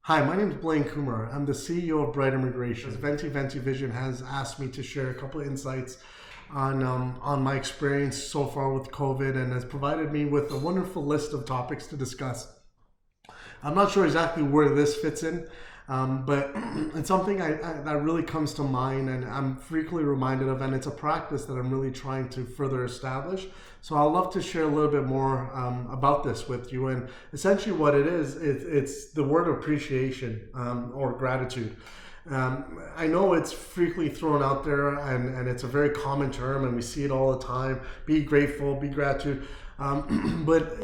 Hi, my name is Blayne Kumar. I'm the CEO of Bright Immigration. Venti Vision has asked me to share a couple of insights on my experience so far with COVID and has provided me with a wonderful list of topics to discuss. I'm not sure exactly where this fits in, but it's something that really comes to mind and I'm frequently reminded of, and it's a practice that I'm really trying to further establish. So I'd love to share a little bit more about this with you. And essentially what it is, it's the word appreciation or gratitude. I know it's frequently thrown out there and it's a very common term and we see it all the time. Be grateful, be gratitude. But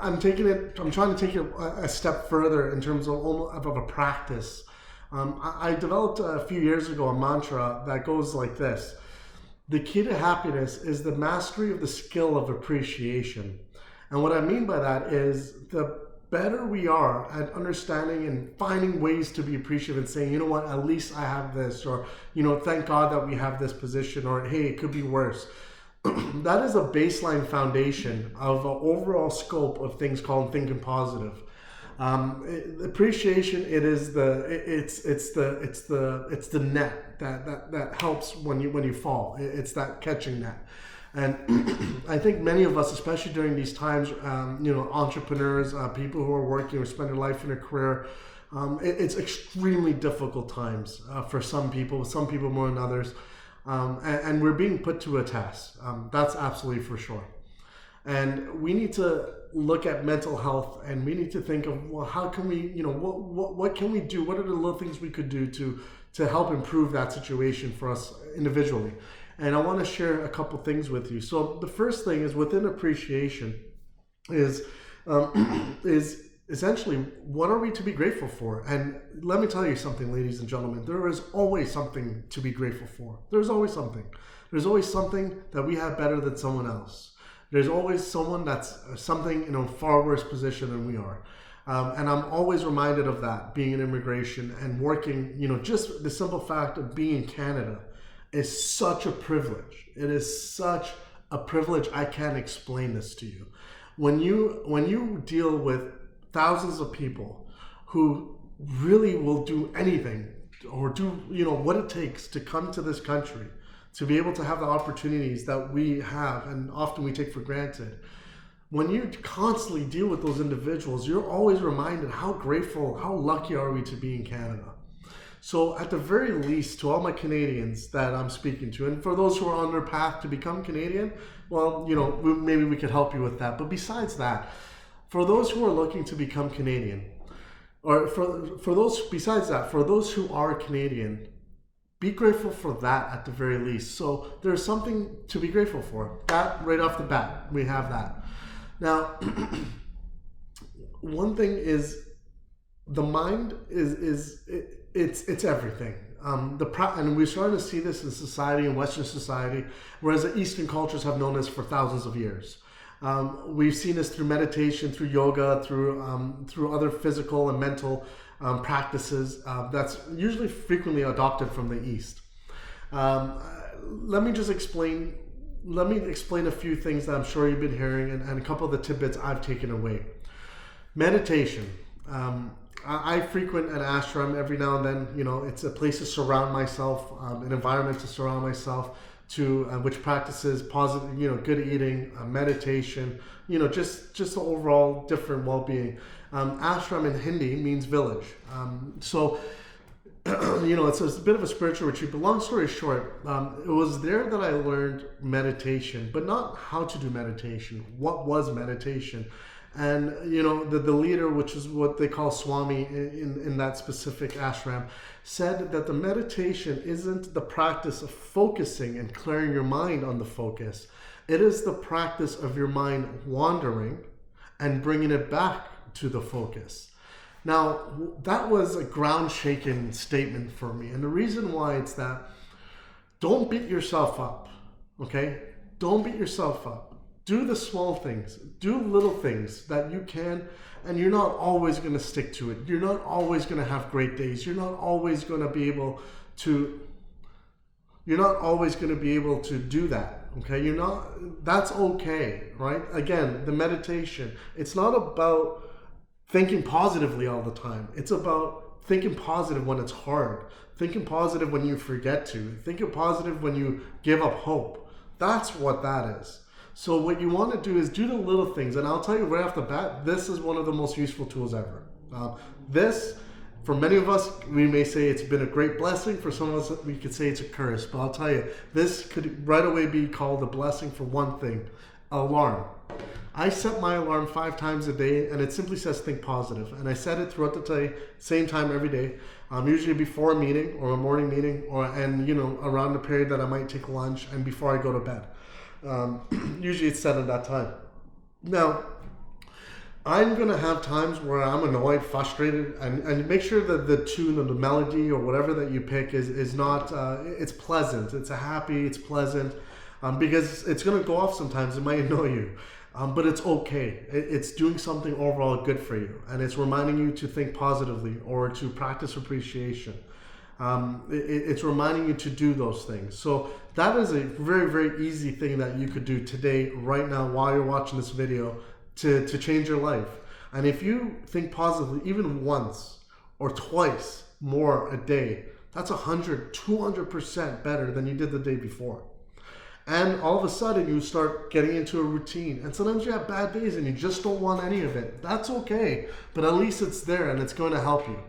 I'm trying to take it a step further in terms of a practice. I developed a few years ago a mantra that goes like this. The key to happiness is the mastery of the skill of appreciation. And what I mean by that is the better we are at understanding and finding ways to be appreciative and saying, you know what, at least I have this, or, thank God that we have this position, or hey, it could be worse. That is a baseline foundation of an overall scope of things called thinking positive. Appreciation, it's the net that helps when you fall. It's that catching net. And I think many of us, especially during these times, entrepreneurs, people who are working or spend their life in a career, it's extremely difficult times for some people more than others. And we're being put to a test. That's absolutely for sure. And we need to look at mental health and we need to think of, well, how can we, what can we do? What are the little things we could do to help improve that situation for us individually? And I want to share a couple things with you. So the first thing is within appreciation is essentially, what are we to be grateful for? And let me tell you something, ladies and gentlemen, there is always something to be grateful for. There's always something. There's always something that we have better than someone else. There's always someone that's something in a far worse position than we are. And I'm always reminded of that, being in immigration and working, just the simple fact of being in Canada is such a privilege. It is such a privilege. I can't explain this to you. When you deal with thousands of people who really will do anything or do what it takes to come to this country, to be able to have the opportunities that we have and often we take for granted. When you constantly deal with those individuals, you're always reminded how grateful, how lucky are we to be in Canada. So at the very least, to all my Canadians that I'm speaking to, and for those who are on their path to become Canadian, well, maybe we could help you with that. But besides that, for those who are looking to become Canadian, or for those who are Canadian, be grateful for that at the very least. So there's something to be grateful for. That right off the bat, we have that. Now, one thing is the mind it's everything. And we're starting to see this in society, in Western society, whereas the Eastern cultures have known this for thousands of years. We've seen this through meditation, through yoga, through other physical and mental practices that's usually frequently adopted from the East. Let me explain a few things that I'm sure you've been hearing and a couple of the tidbits I've taken away. Meditation. I frequent an ashram every now and then. It's a place to surround myself, an environment to surround myself to, which practices positive, good eating, meditation, just the overall different well-being. Ashram in Hindi means village. So it's a bit of a spiritual retreat, but long story short, it was there that I learned meditation, but not how to do meditation. What was meditation? And, the leader, which is what they call Swami in that specific ashram, said that the meditation isn't the practice of focusing and clearing your mind on the focus. It is the practice of your mind wandering and bringing it back to the focus. Now, that was a ground-shaking statement for me. And the reason why it's that, don't beat yourself up, okay? Don't beat yourself up. Do the small things. Do little things that you can, and you're not always going to stick to it. You're not always going to have great days. You're not always going to be able to do that, okay? That's okay, right? Again, the meditation, it's not about thinking positively all the time. It's about thinking positive when it's hard, thinking positive when you forget to, thinking positive when you give up hope. That's what that is. So what you want to do is do the little things. And I'll tell you right off the bat, this is one of the most useful tools ever. This, for many of us, we may say it's been a great blessing. For some of us, we could say it's a curse. But I'll tell you, this could right away be called a blessing for one thing: alarm. I set my alarm 5 times a day, and it simply says think positive. And I set it throughout the day, same time every day. Usually before a meeting or a morning meeting, and around the period that I might take lunch and before I go to bed. Usually it's set at that time. Now, I'm going to have times where I'm annoyed, frustrated, and make sure that the tune or the melody or whatever that you pick is not, it's pleasant. It's it's pleasant, because it's going to go off sometimes. It might annoy you, but it's okay. It's doing something overall good for you, and it's reminding you to think positively or to practice appreciation. It's reminding you to do those things. So that is a very, very easy thing that you could do today, right now, while you're watching this video, to change your life. And if you think positively even once or twice more a day, that's 200% better than you did the day before. And all of a sudden you start getting into a routine. And sometimes you have bad days and you just don't want any of it. That's okay, but at least it's there and it's going to help you.